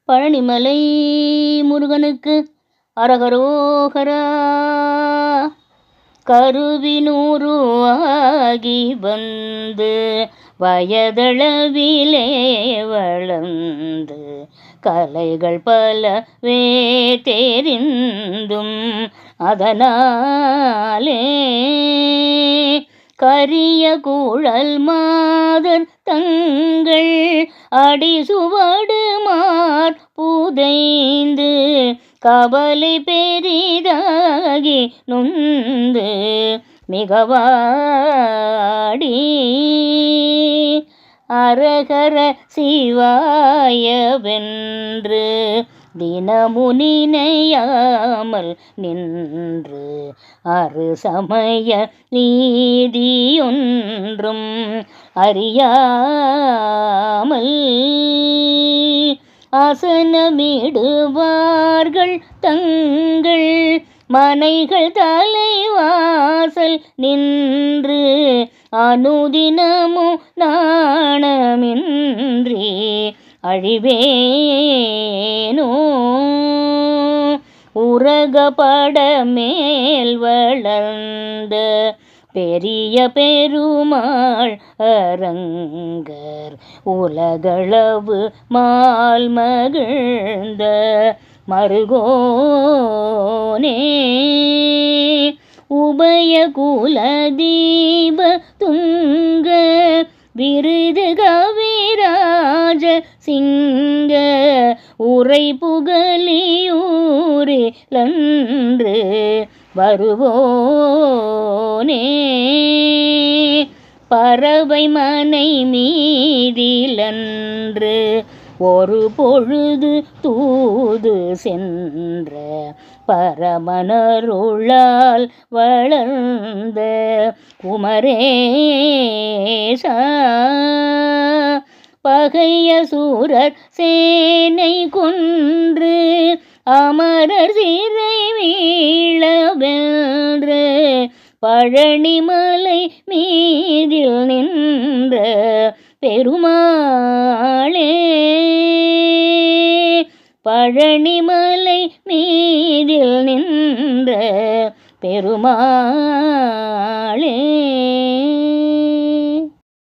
பழனிமலை முருகனுக்கு அரகரோகரா. கருவினூருவாகி வந்து வயதளவிலே வளர்ந்து கலைகள் பலவே தெரிந்தும் அதனாலே கரிய குழல் மாதர் தங்கள் அடிசுவடு புதைந்து கவலை பெரிதாகி நொந்து மிகவாடி அரகர சிவாயவென்று தினமு நினையாமல் நின்று அரு சமய நீதியொன்றும் அறியாமல் ஆசனமிடுவார்கள் தங்கள் மனைகள் தலைவாசல் நின்று அனுதினமும் நாணமின்றி அழிவேனோ. உரகப்பட மேல் வளர்ந்த பெரிய பெருமாள் அரங்கர் உலகளவு மால் மகிழ்ந்த மருகோனே உபய குலதீப துங்க விருது கவிராஜ சிங்க உரை புகழியூரிலன்று வருவோனே பறவை மனை மீதிலன்று ஒரு பொழுது தூது சென்ற பரமனருளால் வளர்ந்த குமரேசா பகைய சூரர் சேனை கொன்று அமரர் சிறை மீள வென்று பழனிமலை மீதில் நின்ற பெருமாளே பழனிமலை மீதில் நின்ற பெருமாளே.